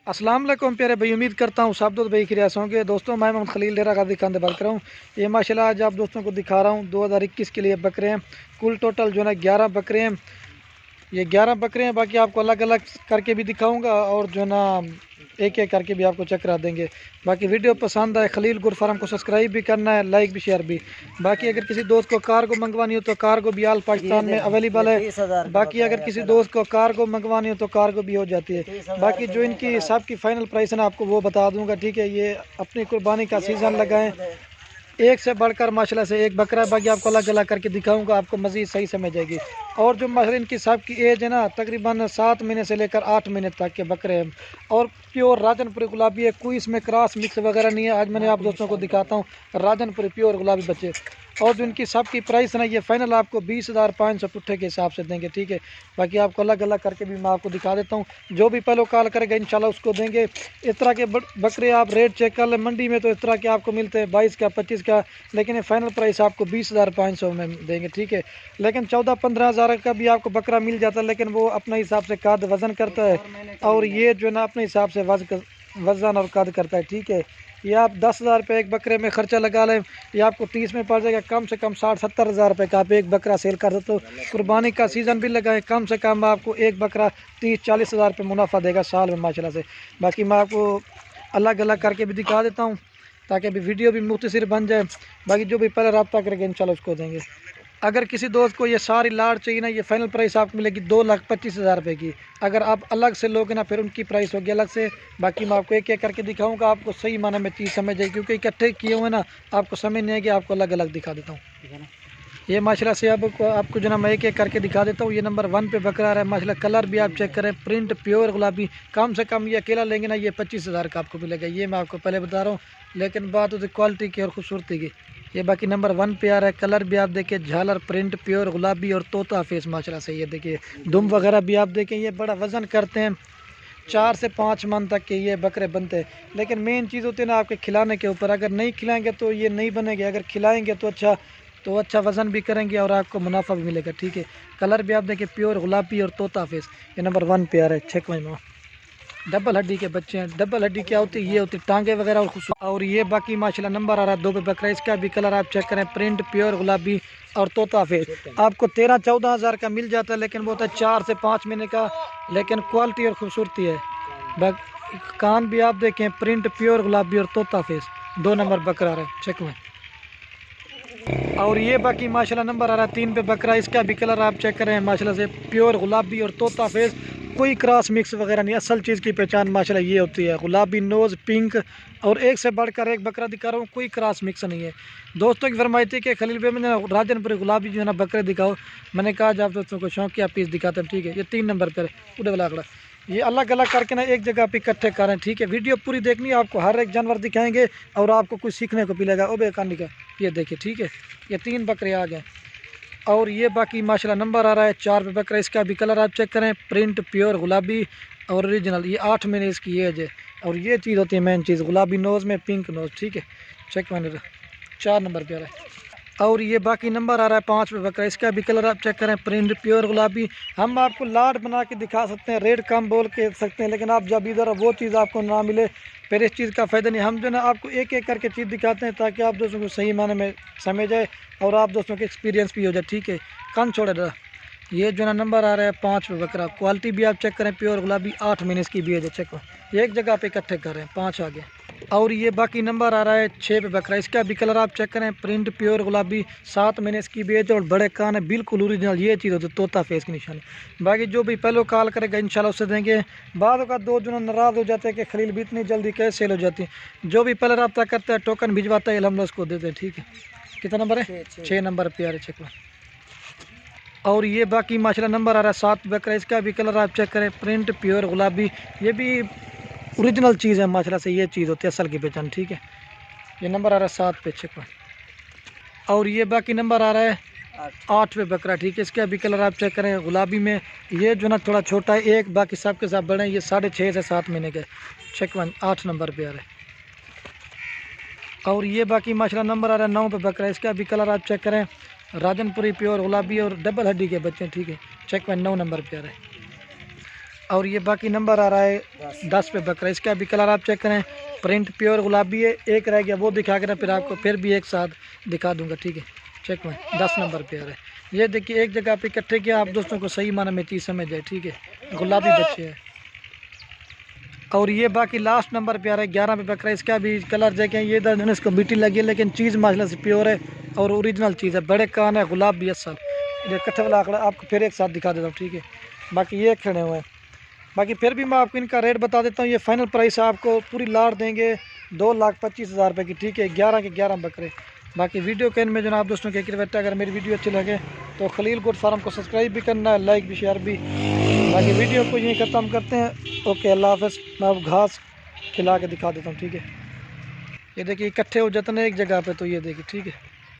अस्सलाम वालेकुम प्यारे भाई, उम्मीद करता हूँ सब दोस्त भाई खैरियत होंगे। दोस्तों मैं मोहम्मद खलील डेरा गाजी खान बात कर रहा हूँ। ये माशाल्लाह आज आप दोस्तों को दिखा रहा हूँ 2021 के लिए बकरे हैं। कुल टोटल जो है 11 बकरे हैं। ये 11 बकरे हैं, बाकी आपको अलग अलग करके भी दिखाऊंगा और जो है ना एक एक करके भी आपको चेक करा देंगे। बाकी वीडियो पसंद आए खलील गुड फार्म को सब्सक्राइब भी करना है, लाइक भी शेयर भी। बाकी अगर किसी दोस्त को कार को मंगवानी हो तो कार को भी आल पाकिस्तान में अवेलेबल है। बाकी अगर किसी दोस्त को कार को मंगवानी हो तो कार को भी हो जाती है। बाकी जो इनकी सब की फाइनल प्राइस है ना आपको वो बता दूंगा, ठीक है। ये अपनी कुर्बानी का सीज़न लगाएं, एक से बढ़कर माशाल्लाह से एक बकरा है। बाकी आपको अलग अलग करके दिखाऊंगा, आपको मज़ीद सही समझ आएगी। और जो माशाल्लाह इनकी सब की एज है ना तकरीबन 7 महीने से लेकर 8 महीने तक के बकरे हैं। और प्योर राजनपुरी गुलाबी है, कोई इसमें क्रॉस मिक्स वगैरह नहीं है। आज मैंने आप दोस्तों को दिखाता हूँ राजनपुरी प्योर गुलाबी बच्चे। और जो इनकी सब की प्राइस है ना ये फाइनल आपको 20,500 पुट्ठे के हिसाब से देंगे, ठीक है। बाकी आपको अलग अलग करके भी मैं आपको दिखा देता हूँ। जो भी पहले कॉल करेगा इंशाल्लाह उसको देंगे। इस तरह के बकरे आप रेट चेक कर लें, मंडी में तो इस तरह के आपको मिलते हैं 22 का 25 का, लेकिन ये फाइनल प्राइस आपको 20,500 में देंगे, ठीक है। लेकिन 14-15 हज़ार का भी आपको बकरा मिल जाता है, लेकिन वो अपने हिसाब से कद वज़न करता है। और ये जो है ना अपने हिसाब से वज़न और कद करता है, ठीक है। ये आप 10,000 रुपये एक बकरे में ख़र्चा लगा लें, ये आपको 30 में पड़ जाएगा। कम से कम 60-70 हज़ार रुपये का आप एक बकरा सेल कर सकते हो। कुर्बानी का सीज़न भी लगाएं, कम से कम आपको एक बकरा 30-40 हज़ार रुपये मुनाफा देगा साल में माशाल्लाह से। बाकी मैं आपको अलग अलग करके भी दिखा देता हूँ ताकि अभी वीडियो भी मुख्तसर बन जाए। बाकी जो भी पहले रब्ता करेंगे इंशाल्लाह उसको देंगे। अगर किसी दोस्त को ये सारी लाड़ चाहिए ना, ये फाइनल प्राइस आपको मिलेगी 2,25,000 रुपये की। अगर आप अलग से लोगे ना फिर उनकी प्राइस होगी अलग से। बाकी मैं आपको एक एक करके दिखाऊंगा, आपको सही माने में चीज़ समझ जाएगी, क्योंकि इकट्ठे किए हुए ना आपको समझ नहीं आएगी। आपको अलग अलग दिखा देता हूँ। ये माशाल्लाह से आपको जो ना मैं एक एक करके दिखा देता हूँ। ये नंबर 1 पे बकरा है माशाल्लाह, कलर भी आप चेक करें, प्रिंट प्योर गुलाबी। कम से कम ये अकेला लेंगे ना ये 25,000 का आपको मिलेगा, ये मैं आपको पहले बता रहा हूँ। लेकिन बात होती क्वालिटी की और खूबसूरती की। ये बाकी नंबर 1 पे आ रहा है, कलर भी आप देखिए, झालर प्रिंट प्योर गुलाबी और तोता फेस माशाल्लाह से। ये देखिए दुम वगैरह भी आप देखें, ये बड़ा वज़न करते हैं। 4 से 5 मन तक के ये बकरे बनते हैं। लेकिन मेन चीज़ होती है ना आपके खिलाने के ऊपर। अगर नहीं खिलाएंगे तो ये नहीं बनेंगे, अगर खिलाएंगे तो अच्छा वज़न भी करेंगे और आपको मुनाफा भी मिलेगा, ठीक है। कलर भी आप देखिए प्योर गुलाबी और तोता फेस। ये नंबर 1 पे आ रहा है, चेक में डबल हड्डी के बच्चे हैं। डबल हड्डी क्या होती है, ये होती है टांगे वगैरह और खुश। और ये बाकी माशाल्लाह नंबर आ रहा है 2 पे बकरा, इसका भी कलर आप चेक करें, प्रिंट प्योर गुलाबी और तोता फेस। आपको 13-14 हज़ार का मिल जाता है, लेकिन वो होता है 4 से 5 महीने का। लेकिन क्वालिटी और खूबसूरती है। कान भी आप देखें, प्रिंट प्योर गुलाबी और तोता फेस। 2 नंबर बकरा है, चेक में। और ये बाकी माशाल्लाह नंबर आ रहा है 3 पे बकरा, इसका भी कलर आप चेक करें माशाल्लाह से, प्योर गुलाबी और तोता फेस। कोई क्रॉस मिक्स वगैरह नहीं। असल चीज़ की पहचान माशाल्लाह ये होती है, गुलाबी नोज़, पिंक। और एक से बढ़कर एक बकरा दिखा रहा हूँ, कोई क्रॉस मिक्स नहीं है। दोस्तों की फरमाइश थी कि खलील भाई मैंने राजनपुरी गुलाबी जो है ना बकरे दिखाओ। मैंने कहा जब दोस्तों को शौक किया पीस दिखाते हैं, ठीक है। ये 3 नंबर पर उड़े वाला आंकड़ा, ये अलग अलग करके ना एक जगह पे इकट्ठे करें, ठीक है। वीडियो पूरी देखनी है, आपको हर एक जानवर दिखाएंगे और आपको कुछ सीखने को मिलेगा। ओ बेकानी का ये देखिए, ठीक है। ये 3 बकरे आ गए। और ये बाकी माशाल्लाह नंबर आ रहा है 4 पे बकरा, इसका भी कलर आप चेक करें, प्रिंट प्योर गुलाबी और ओरिजिनल। ये 8 महीने इसकी एज है। और ये चीज़ होती है मेन चीज़, गुलाबी नोज़ में पिंक नोज़, ठीक है। चेक मैंने 4 नंबर पे आ रहा है। और ये बाकी नंबर आ रहा है 5 पे बकरा, इसका भी कलर आप चेक करें, प्रिंट प्योर गुलाबी। हम आपको लाड बना के दिखा सकते हैं, रेट कम बोल के सकते हैं, लेकिन आप जब इधर वो चीज़ आपको ना मिले फिर इस चीज़ का फ़ायदा नहीं। हम जो ना आपको एक एक करके चीज़ दिखाते हैं ताकि आप दोस्तों को सही माने में समझ आए और आप दोस्तों के एक्सपीरियंस भी हो जाए, ठीक है। कान छोड़े रहा। ये जो ना नंबर आ रहा है 5 पे बकरा, क्वालिटी भी आप चेक करें, प्योर गुलाबी, 8 महीने इसकी भी है, चेक हो। एक जगह पे इकट्ठे कर रहे हैं, 5 आ गए। और ये बाकी नंबर आ रहा है 6 पे बकरा, इसका भी कलर आप चेक करें, प्रिंट प्योर गुलाबी, 7 महीने इसकी भी है और बड़े कान है, बिल्कुल ओरिजिनल। ये चीज़ होती है तोता फेस की निशानी। बाकी जो भी पहले कॉल करेगा इंशाल्लाह उससे देंगे। बाद का 2 जो नाराज़ हो जाते हैं कि खलील भी इतनी जल्दी कैसे सेल हो जाती है। जो भी पहले रब्ता करता है टोकन भिजवाता है, हम उसको देते हैं, ठीक है। कितना नंबर है? 6 नंबर पे आ रहे, चेक। और ये बाकी माशाल्लाह नंबर आ रहा है 7 बकरा, इसका भी कलर आप चेक करें, प्रिंट प्योर गुलाबी। ये भी ओरिजिनल चीज़ है माशाल्लाह से, ये चीज़ होती है असल की पहचान, ठीक है। ये नंबर आ रहा है 7 पे, चेक। और ये बाकी नंबर आ रहा है 8 पे बकरा, ठीक है। इसका भी कलर आप चेक करें, गुलाबी में। ये जो ना थोड़ा छोटा है एक, बाकी सब के साथ बड़े हैं। ये 6.5 से 7 महीने के, चेक। 8 नंबर पे आ रहा है। और ये बाकी माशाल्लाह नंबर आ रहा है 9 पे बकरा, इसका भी कलर आप चेक करें, राजनपुरी प्योर गुलाबी और डबल हड्डी के बच्चे, ठीक है। चेक 9 नंबर पे आ रहा है। और ये बाकी नंबर आ रहा है 10 पे बकरा। इसका भी कलर आप चेक करें, प्रिंट प्योर गुलाबी है। एक रह गया वो दिखा कर फिर आपको फिर भी एक साथ दिखा दूंगा, ठीक है। चेक में 10 नंबर पे आ रहा है। ये देखिए एक जगह पे इकट्ठे किया, आप दोस्तों को सही माना में चीज़ समझ जाए, ठीक है। गुलाबी बच्चे हैं। और ये बाकी लास्ट नंबर पे आ रहा है 11 पे बकरा। इसका भी कलर देखें, ये इधर इसको मिट्टी लगी है लेकिन चीज़ माशाल्लाह से प्योर है और ओरिजिनल चीज़ है। बड़े कान है, गुलाब भी असल। ये कट्ठे वाला आंकड़ा आपको फिर एक साथ दिखा देता हूँ, ठीक है। बाकी ये खड़े हुए हैं। बाकी फिर भी मैं आपको इनका रेट बता देता हूँ। ये फाइनल प्राइस आपको पूरी लाट देंगे 2,25,000 रुपये की, ठीक है। 11 के 11 बकरे। बाकी वीडियो के में जनाब दोस्तों के रिक्वेस्ट है, अगर मेरी वीडियो अच्छी लगे तो खलील गोट फार्म को सब्सक्राइब भी करना है, लाइक भी, शेयर भी। बाकी वीडियो को यहीं ख़त्म करते हैं। ओके, अल्लाह हाफ़िज़। मैं अब घास खिला के दिखा देता हूँ, ठीक है। ये देखिए इकट्ठे हो जाते हैं एक जगह पे, तो ये देखिए, ठीक है।